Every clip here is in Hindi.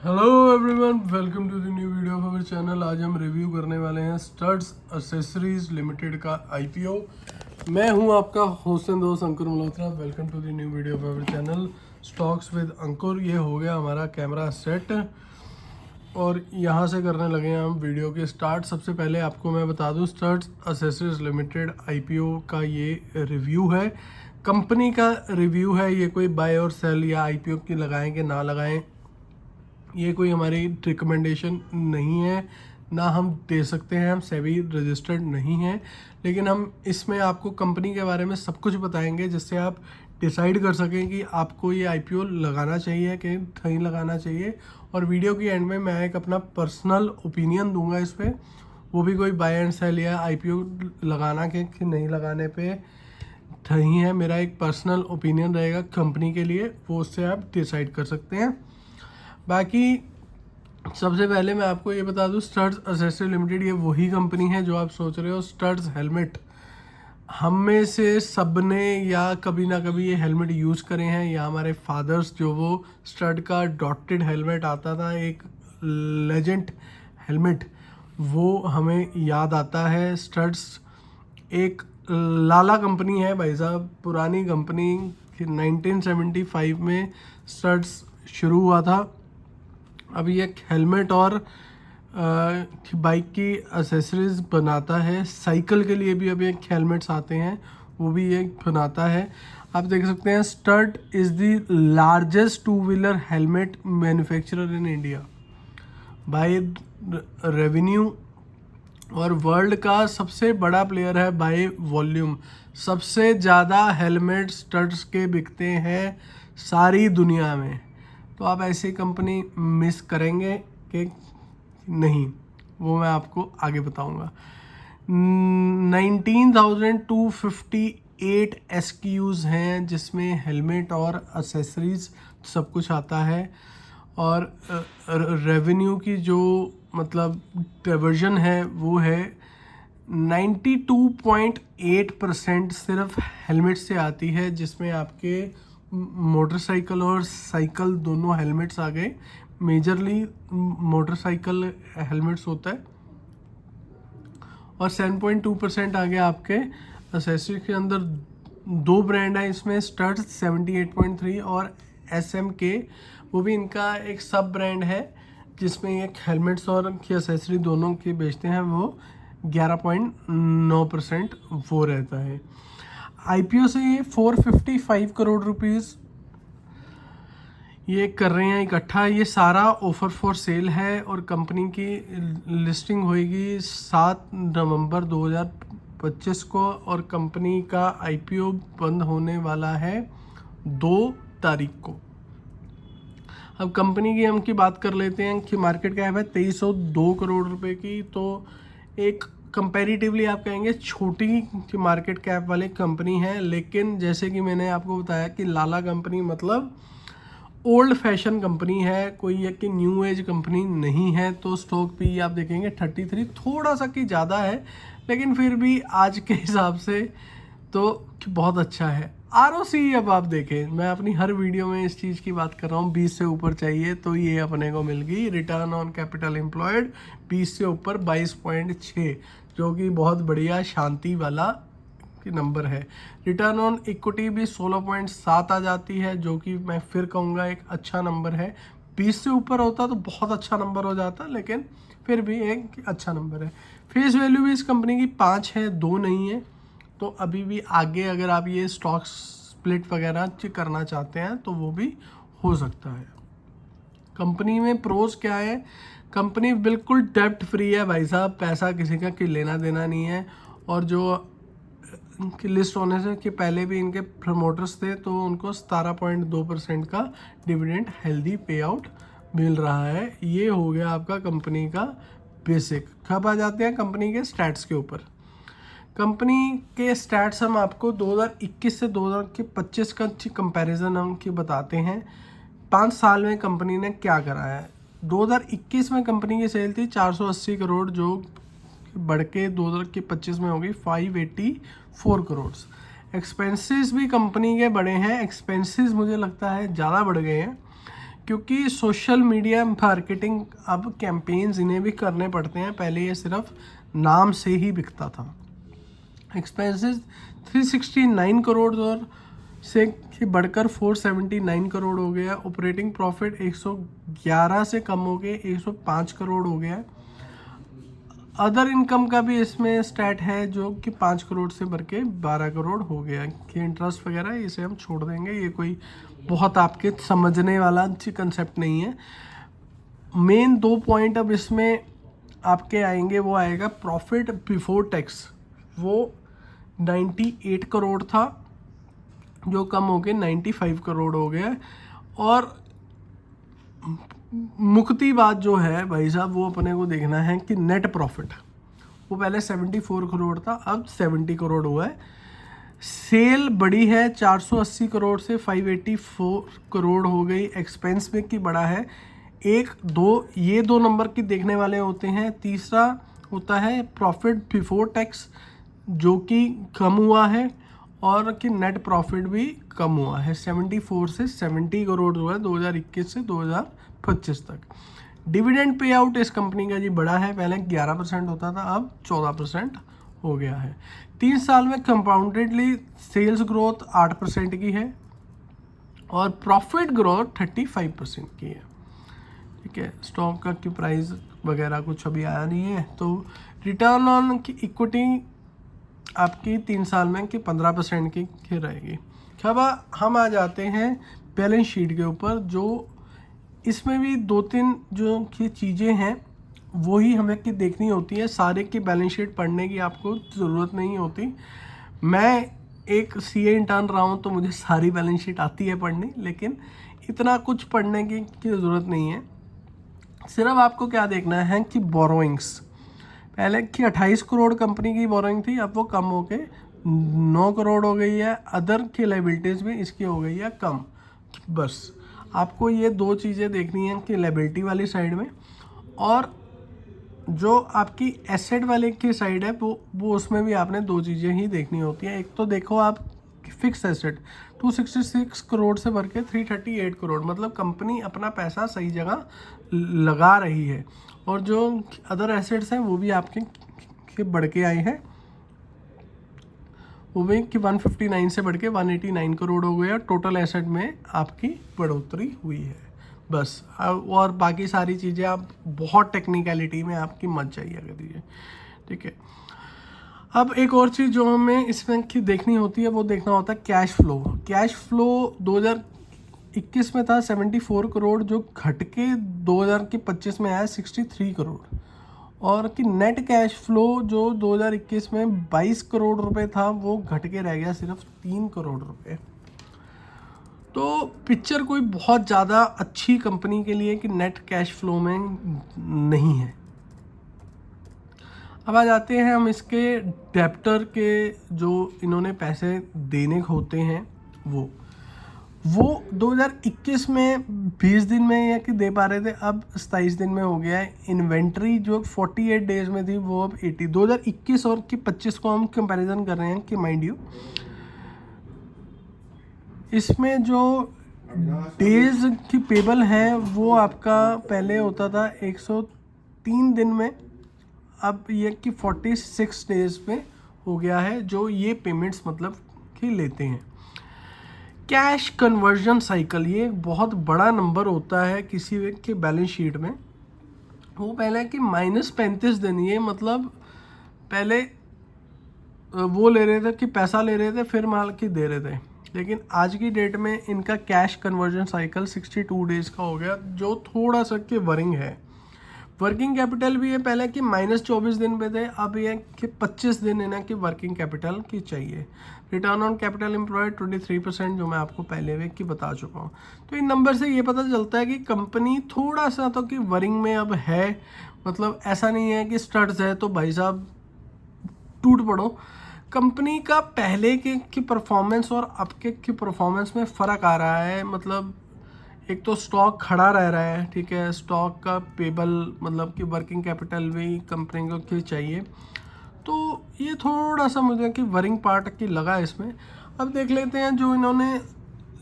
Hello everyone, welcome to the new video of our channel. आज हम रिव्यू करने वाले हैं स्टड्स एसेसरीज लिमिटेड का आईपीओ। मैं हूं आपका होस्ट दोस्त Ankur Malhotra. Welcome to the new video of our channel stocks with Ankur. ये हो गया हमारा कैमरा सेट और यहाँ से करने लगे हैं हम वीडियो के स्टार्ट। सबसे पहले आपको मैं बता दूं, स्टड्स एसेसरीज लिमिटेड आईपीओ का ये रिव्यू है, कंपनी का रिव्यू है। ये कोई बाय और सेल या आईपीओ की लगाएं कि ना लगाएं, ये कोई हमारी रिकमेंडेशन नहीं है, ना हम दे सकते हैं। हम सेबी रजिस्टर्ड नहीं हैं, लेकिन हम इसमें आपको कंपनी के बारे में सब कुछ बताएंगे जिससे आप डिसाइड कर सकें कि आपको ये आईपीओ लगाना चाहिए कि नहीं लगाना चाहिए। और वीडियो की एंड में मैं एक अपना पर्सनल ओपिनियन दूंगा इस पर, वो भी कोई बाय एंड सेल या आईपीओ लगाना के कि नहीं लगाने पे नहीं है। मेरा एक पर्सनल ओपिनियन रहेगा कंपनी के लिए, वो उससे आप डिसाइड कर सकते हैं। बाकी सबसे पहले मैं आपको ये बता दूं, स्टड्स एसेसरी लिमिटेड ये वही कंपनी है जो आप सोच रहे हो। स्टड्स हेलमेट, हम में से सब ने या कभी ना कभी ये हेलमेट यूज़ करे हैं, या हमारे फादर्स जो वो स्टड का डॉटेड हेलमेट आता था, एक लेजेंड हेलमेट, वो हमें याद आता है। स्टड्स एक लाला कंपनी है भाई साहब, पुरानी कंपनी। 1975 में स्टड्स शुरू हुआ था। अभी एक हेलमेट और बाइक की एसेसरीज बनाता है। साइकिल के लिए भी अभी एक हेलमेट्स आते हैं, वो भी एक बनाता है। आप देख सकते हैं, stud is the largest two wheeler helmet manufacturer in India by revenue, और वर्ल्ड का सबसे बड़ा प्लेयर है बाय वॉल्यूम। सबसे ज़्यादा हेलमेट स्टड्स के बिकते हैं सारी दुनिया में। तो आप ऐसी कंपनी मिस करेंगे कि नहीं, वो मैं आपको आगे बताऊंगा। 19,258 SKUs हैं जिसमें हेलमेट और एक्सेसरीज सब कुछ आता है। और रेवेन्यू की जो मतलब डिवीजन है वो है 92.8% सिर्फ हेलमेट से आती है, जिसमें आपके मोटरसाइकिल और साइकिल दोनों हेलमेट्स आ गए। मेजरली मोटरसाइकिल हेलमेट्स होता है। और 7.2% आ गया आपके एक्सेसरी के अंदर। दो ब्रांड है इसमें, स्टड्स 78.3 और SMK, वो भी इनका एक सब ब्रांड है जिसमें एक हेलमेट्स और की एक्सेसरी दोनों की बेचते हैं। वो 11.9% वो रहता है। आईपीओ से ये 455 करोड़ रुपीस ये कर रहे हैं इकट्ठा। ये सारा ऑफर फॉर सेल है और कंपनी की लिस्टिंग होएगी 7 नवंबर 2025 को, और कंपनी का आईपीओ बंद होने वाला है 2 तारीख को। अब कंपनी की हम की बात कर लेते हैं कि मार्केट कैप है 2302 करोड़ रुपए की। तो एक कंपैरेटिवली आप कहेंगे छोटी मार्केट कैप वाली कंपनी है, लेकिन जैसे कि मैंने आपको बताया कि लाला कंपनी मतलब ओल्ड फैशन कंपनी है, कोई एक कि न्यू एज कंपनी नहीं है। तो स्टॉक पी आप देखेंगे 33, थोड़ा सा कि ज़्यादा है, लेकिन फिर भी आज के हिसाब से तो बहुत अच्छा है। आरओसी अब आप देखें, मैं अपनी हर वीडियो में इस चीज़ की बात कर रहा हूँ, 20 से ऊपर चाहिए, तो ये अपने को मिल गई। रिटर्न ऑन कैपिटल एम्प्लॉयड 20 से ऊपर 22.6, जो कि बहुत बढ़िया शांति वाला नंबर है। रिटर्न ऑन इक्विटी भी 16.7 आ जाती है, जो कि मैं फिर कहूँगा एक अच्छा नंबर है। 20 से ऊपर होता तो बहुत अच्छा नंबर हो जाता, लेकिन फिर भी एक अच्छा नंबर है। फेस वैल्यू भी इस कंपनी की 5 है, 2 नहीं है। तो अभी भी आगे अगर आप ये स्टॉक स्प्लिट वगैरह करना चाहते हैं तो वो भी हो सकता है। कंपनी में प्रोज क्या है, कंपनी बिल्कुल डेब्ट फ्री है भाई साहब, पैसा किसी का कि लेना देना नहीं है। और जो इनकी लिस्ट होने से कि पहले भी इनके प्रमोटर्स थे, तो उनको 17.2% का डिविडेंड हेल्दी पे आउट मिल रहा है। ये हो गया आपका कंपनी का बेसिक। कब आ जाते हैं कंपनी के स्टैट्स के ऊपर। कंपनी के स्टैट्स हम आपको 2021 से 2025 का कंपैरिजन हम की बताते हैं। 5 साल में कंपनी ने क्या करा है। 2021 में कंपनी की सेल थी 480 करोड़, जो बढ़ के 2025 में होगी 584 करोड़। एक्सपेंसेस भी कंपनी के बढ़े हैं। एक्सपेंसेस मुझे लगता है ज़्यादा बढ़ गए हैं, क्योंकि सोशल मीडिया मार्केटिंग अब कैंपेन्स इन्हें भी करने पड़ते हैं, पहले ये सिर्फ नाम से ही बिकता था। एक्सपेंसेस 369 करोड़ और से बढ़कर 479 करोड़ हो गया। ऑपरेटिंग प्रॉफिट 111 से कम हो गए 105 करोड़ हो गया। अदर इनकम का भी इसमें स्टैट है जो कि 5 करोड़ से बढ़ के 12 करोड़ हो गया। कि इंटरेस्ट वगैरह इसे हम छोड़ देंगे, ये कोई बहुत आपके समझने वाला अच्छी कंसेप्ट नहीं है। मेन 2 पॉइंट अब इसमें आपके आएंगे, वो आएगा प्रॉफिट बिफोर टैक्स, वो 98 करोड़ था जो कम हो के 95 करोड़ हो गया। और मुख्य बात जो है भाई साहब, वो अपने को देखना है कि नेट प्रॉफिट, वो पहले 74 करोड़ था, अब 70 करोड़ हुआ है। सेल बढ़ी है 480 करोड़ से 584 करोड़ हो गई। एक्सपेंस में की बढ़ा है 1-2, ये 2 नंबर की देखने वाले होते हैं। तीसरा होता है प्रॉफिट बिफोर टैक्स जो कि कम हुआ है, और कि नेट प्रॉफिट भी कम हुआ है, 74 से 70 करोड़ हुआ है 2021 से 2025 तक। डिविडेंड पे आउट इस कंपनी का जी बड़ा है, पहले 11% होता था, अब 14% हो गया है। 3 साल में कंपाउंडेडली सेल्स ग्रोथ 8% की है और प्रॉफिट ग्रोथ 35% की है। ठीक है, स्टॉक का की प्राइस वगैरह कुछ अभी आया नहीं है। तो रिटर्न ऑन की इक्विटी आपकी 3 साल में कि 15% की रहेगी। अब हम आ जाते हैं बैलेंस शीट के ऊपर, जो इसमें भी 2-3 जो की चीज़ें हैं वही हमें की देखनी होती है। सारे की बैलेंस शीट पढ़ने की आपको ज़रूरत नहीं होती। मैं एक सीए इंटर्न रहा हूँ तो मुझे सारी बैलेंस शीट आती है पढ़नी, लेकिन इतना कुछ पढ़ने की ज़रूरत नहीं है। सिर्फ आपको क्या देखना है कि बोरोइंग्स, पहले कि 28 करोड़ कंपनी की बोरोइंग थी, अब वो कम हो के 9 करोड़ हो गई है। अदर की लाइबिलिटीज़ भी इसकी हो गई है कम। बस आपको ये 2 चीज़ें देखनी हैं कि लाइबिलिटी वाली साइड में, और जो आपकी एसेट वाले की साइड है वो उसमें भी आपने 2 चीज़ें ही देखनी होती हैं। एक तो देखो आप फिक्स एसेट 266 करोड़ से बढ़ के 338 करोड़, मतलब कंपनी अपना पैसा सही जगह लगा रही है। और जो अदर एसेट्स हैं वो भी आपके बढ़ के आए हैं, वो भी कि 159 से बढ़ के 189 करोड़ हो गया। टोटल एसेट में आपकी बढ़ोतरी हुई है बस। और बाकी सारी चीज़ें आप बहुत टेक्निकलिटी में आपकी मत जाइए करिए। ठीक है, अब एक और चीज़ जो हमें इसमें की देखनी होती है वो देखना होता है कैश फ्लो। कैश फ्लो 2021 में था 74 करोड़, जो घट के 2025 में आया 63 करोड़। और कि नेट कैश फ्लो जो 2021 में 22 करोड़ रुपए था, वो घट के रह गया सिर्फ 3 करोड़ रुपए। तो पिक्चर कोई बहुत ज़्यादा अच्छी कंपनी के लिए कि नेट कैश फ्लो में नहीं है। अब आ जाते हैं हम इसके डेप्टर के, जो इन्होंने पैसे देने होते हैं वो 2021 में 20 दिन में या कि दे पा रहे थे, अब 27 दिन में हो गया है। इन्वेंट्री जो 48 डेज में थी वो अब 80। 2021 और कि 25 को हम कंपैरिजन कर रहे हैं कि माइंड यू इसमें जो डेज की पेबल है वो आपका पहले होता था 103 दिन में, अब ये कि 46 डेज में हो गया है जो ये पेमेंट्स मतलब कि लेते हैं। कैश कन्वर्जन साइकिल, ये एक बहुत बड़ा नंबर होता है किसी व्यक्ति के बैलेंस शीट में। वो पहले कि -35 दिन, ये मतलब पहले वो ले रहे थे कि पैसा ले रहे थे फिर माल की दे रहे थे, लेकिन आज की डेट में इनका कैश कन्वर्जन साइकिल 62 डेज का हो गया, जो थोड़ा सा कि वरिंग है। वर्किंग कैपिटल भी है पहले कि -24 दिन पे थे, अब ये कि 25 दिन इन्हें कि वर्किंग कैपिटल की चाहिए। रिटर्न ऑन कैपिटल एम्प्लॉयड 23%, जो मैं आपको पहले वे की बता चुका हूँ। तो इन नंबर से ये पता चलता है कि कंपनी थोड़ा सा तो कि वरिंग में अब है, मतलब ऐसा नहीं है कि स्टड्स है तो भाई साहब टूट पड़ो। कंपनी का पहले के की परफॉर्मेंस और अब के की परफॉर्मेंस में फ़र्क आ रहा है। मतलब एक तो स्टॉक खड़ा रह रहा है, ठीक है, स्टॉक का पेबल मतलब कि वर्किंग कैपिटल भी कंपनी को की चाहिए। तो ये थोड़ा सा मुझे कि वरिंग पार्ट की लगा इसमें। अब देख लेते हैं जो इन्होंने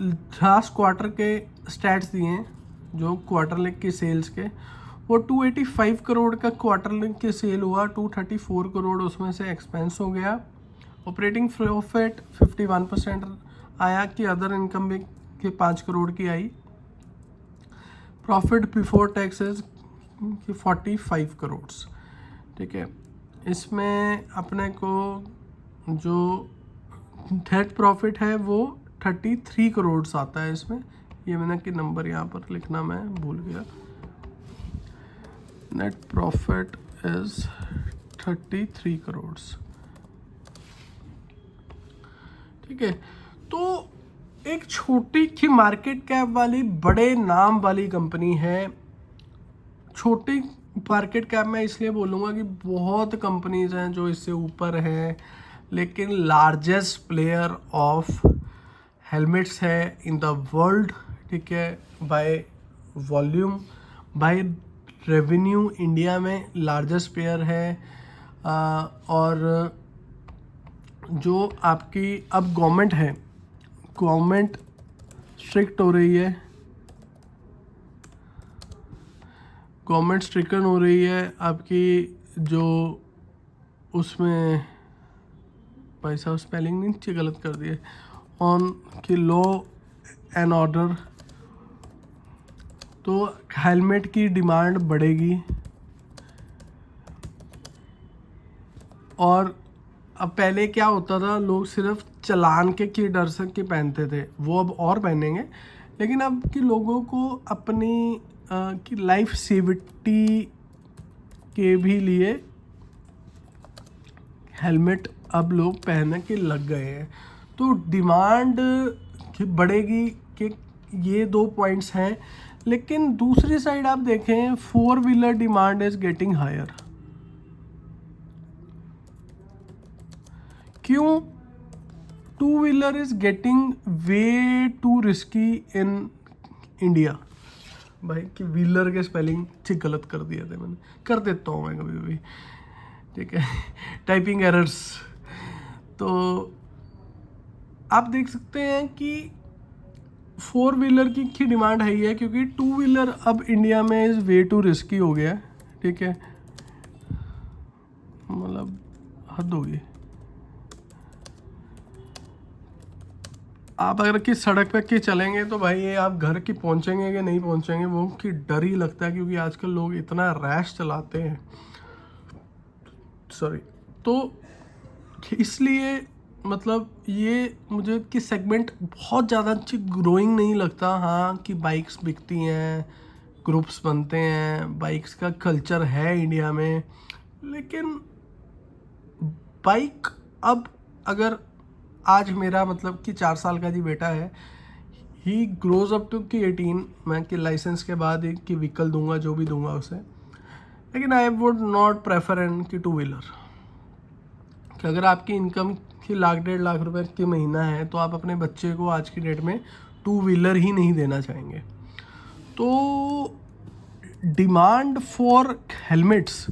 लास्ट क्वार्टर के स्टैट्स दिए हैं। जो क्वार्टरली की सेल्स के, वो 285 करोड़ का क्वार्टरली के सेल हुआ, 234 करोड़ उसमें से एक्सपेंस हो गया। ऑपरेटिंग प्रॉफिट 51% आया कि अदर इनकम भी के 5 करोड़ की आई। Profit before taxes 45 crore. ठीक है, इसमें अपने को जो नेट प्रॉफिट है वो 33 करोड़ आता है इसमें। ये मैंने कि नंबर यहाँ पर लिखना मैं भूल गया। Net profit is 33 crore. ठीक है, तो एक छोटी की मार्केट कैप वाली बड़े नाम वाली कंपनी है। छोटी मार्केट कैप में इसलिए बोलूँगा कि बहुत कंपनीज हैं जो इससे ऊपर हैं, लेकिन लार्जेस्ट प्लेयर ऑफ हेलमेट्स है इन द वर्ल्ड। ठीक है, by volume, by revenue India में लार्जेस्ट प्लेयर है। और जो आपकी अब गवर्नमेंट है, गवर्नमेंट स्ट्रिक्ट हो रही है, गवर्नमेंट स्ट्रिक्ट हो रही है आपकी जो उसमें भाई साहब स्पेलिंग नीचे गलत कर दिए, ऑन की लॉ एंड ऑर्डर। तो हेलमेट की डिमांड बढ़ेगी। और अब पहले क्या होता था, लोग सिर्फ चलान के डर से के पहनते थे, वो अब और पहनेंगे। लेकिन अब कि लोगों को अपनी की लाइफ सेफ्टी के भी लिए हेलमेट अब लोग पहनने के लग गए हैं। तो डिमांड बढ़ेगी कि ये 2 पॉइंट्स हैं। लेकिन दूसरी साइड आप देखें, 4 wheeler demand is getting higher. क्यों? 2 wheeler is getting way too risky in India. भाई कि व्हीलर के स्पेलिंग ठीक गलत कर दिए थे मैंने, कर देता हूँ मैं कभी कभी। ठीक है, टाइपिंग एरर्स। तो आप देख सकते हैं कि 4 व्हीलर की डिमांड है ही है, क्योंकि 2 व्हीलर अब इंडिया में इज़ वे टू रिस्की हो गया है। ठीक है, मतलब हद होगी। आप अगर कि सड़क पे के चलेंगे तो भाई ये आप घर की पहुंचेंगे कि नहीं पहुंचेंगे वो कि डर ही लगता है, क्योंकि आजकल लोग इतना रैश चलाते हैं। सॉरी। तो इसलिए मतलब ये मुझे कि सेगमेंट बहुत ज़्यादा अच्छी ग्रोइंग नहीं लगता। हाँ कि बाइक्स बिकती हैं, ग्रुप्स बनते हैं, बाइक्स का कल्चर है इंडिया में, लेकिन बाइक अब अगर आज मेरा मतलब कि 4 साल का जी बेटा है, ही ग्रोज अप टू कि 18, मैं कि लाइसेंस के बाद एक की व्हीकल दूंगा, जो भी दूंगा उसे। लेकिन I would not prefer an की 2 व्हीलर। कि अगर आपकी इनकम की 1.5 लाख रुपए की महीना है तो आप अपने बच्चे को आज की डेट में 2 व्हीलर ही नहीं देना चाहेंगे। तो डिमांड फॉर हेलमेट्स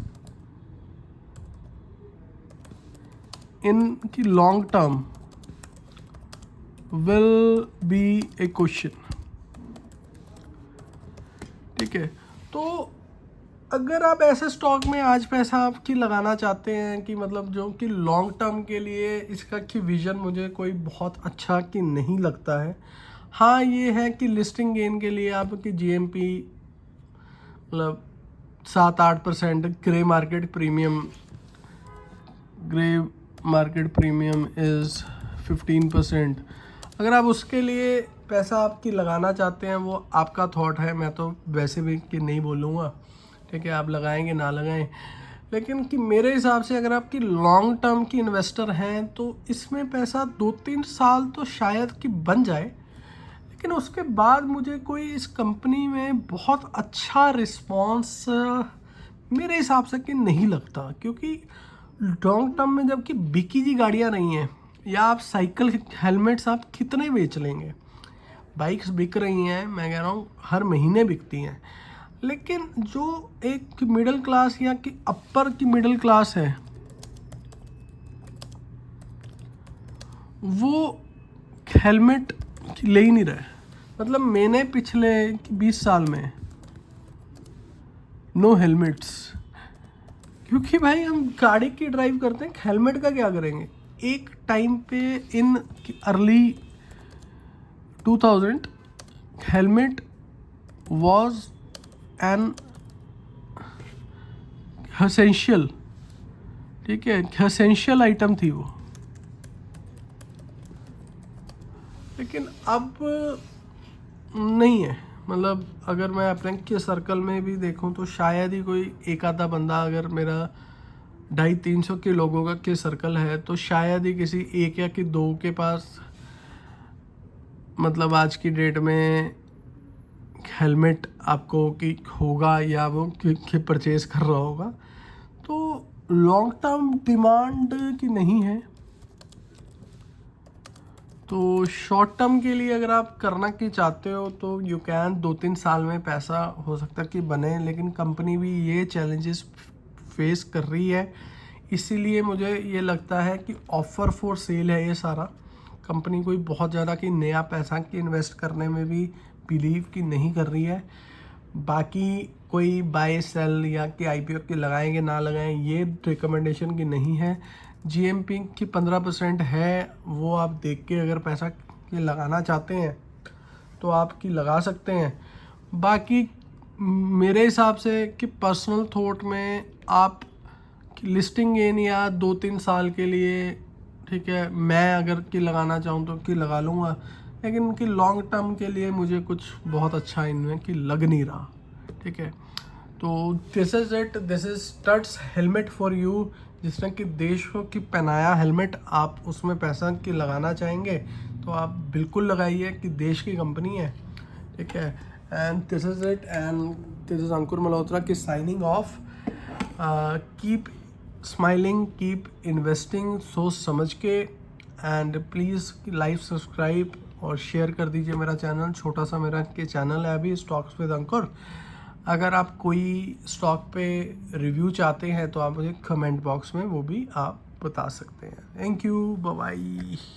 इन की long term will be A question. ठीक है, तो अगर आप ऐसे स्टॉक में आज पैसा आपकी लगाना चाहते हैं कि मतलब जो कि लॉन्ग टर्म के लिए इसका की विज़न मुझे कोई बहुत अच्छा कि नहीं लगता है। हाँ ये है कि लिस्टिंग गेन के लिए आपकी जीएमपी मतलब 7-8%, ग्रे मार्केट प्रीमियम इज़ 15%। अगर आप उसके लिए पैसा आपकी लगाना चाहते हैं वो आपका थॉट है, मैं तो वैसे भी कि नहीं बोलूँगा। ठीक है, आप लगाएंगे ना लगाएं, लेकिन कि मेरे हिसाब से अगर आपकी लॉन्ग टर्म की इन्वेस्टर हैं तो इसमें पैसा 2-3 साल तो शायद कि बन जाए, लेकिन उसके बाद मुझे कोई इस कंपनी में बहुत अच्छा रिस्पॉन्स मेरे हिसाब से कि नहीं लगता। क्योंकि लॉन्ग टर्म में जबकि बिकी जी गाड़ियाँ नहीं हैं, या आप साइकिल हेलमेट्स आप कितने बेच लेंगे। बाइक्स बिक रही हैं, मैं कह रहा हूँ हर महीने बिकती हैं, लेकिन जो एक मिडिल क्लास या कि अपर की मिडिल क्लास है वो हेलमेट ले ही नहीं रहे। मतलब मैंने पिछले 20 साल में नो हेलमेट्स, क्योंकि भाई हम गाड़ी की ड्राइव करते हैं, हेलमेट का क्या करेंगे। एक टाइम पे in early 2000 helmet was an essential, ठीक है, एसेंशियल आइटम थी वो। लेकिन अब नहीं है। मतलब अगर मैं अपने के सर्कल में भी देखूं तो शायद ही कोई एक आधा बंदा, अगर मेरा 250-300 के लोगों का के सर्कल है तो शायद ही किसी एक या कि दो के पास मतलब आज की डेट में हेलमेट आपको कि होगा या वो कि परचेज कर रहा होगा। तो लॉन्ग टर्म डिमांड की नहीं है। तो शॉर्ट टर्म के लिए अगर आप करना की चाहते हो तो यू कैन, 2-3 साल में पैसा हो सकता है कि बने, लेकिन कंपनी भी ये चैलेंजेस फेस कर रही है। इसीलिए मुझे ये लगता है कि ऑफ़र फॉर सेल है ये सारा। कंपनी कोई बहुत ज़्यादा कि नया पैसा की इन्वेस्ट करने में भी बिलीव की नहीं कर रही है। बाकी कोई बाय सेल या कि आईपीओ की लगाएंगे ना लगाएं ये रिकमेंडेशन की नहीं है। जीएमपी की 15% है, वो आप देख के अगर पैसा के लगाना चाहते हैं तो आपकी लगा सकते हैं। बाकी मेरे हिसाब से कि पर्सनल थॉट में आप लिस्टिंग इन या 2-3 साल के लिए, ठीक है, मैं अगर कि लगाना चाहूँ तो कि लगा लूँगा, लेकिन कि लॉन्ग टर्म के लिए मुझे कुछ बहुत अच्छा इनमें कि लग नहीं रहा। ठीक है, तो this is it, this is studs helmet for you. जिसने कि देश को कि पहनाया हेलमेट, आप उसमें पैसा कि लगाना चाहेंगे तो आप बिल्कुल लगाइए कि देश की कंपनी है। ठीक है, and this is it, and this is Ankur Malhotra की signing off. Keep smiling, keep investing सोच समझ के, एंड प्लीज़ लाइक, सब्सक्राइब और शेयर कर दीजिए मेरा चैनल। छोटा सा मेरा के चैनल है अभी, स्टॉक्स विद अंकुर। अगर आप कोई स्टॉक पे रिव्यू चाहते हैं तो आप मुझे कमेंट बॉक्स में वो भी आप बता सकते हैं। Thank you, bye bye.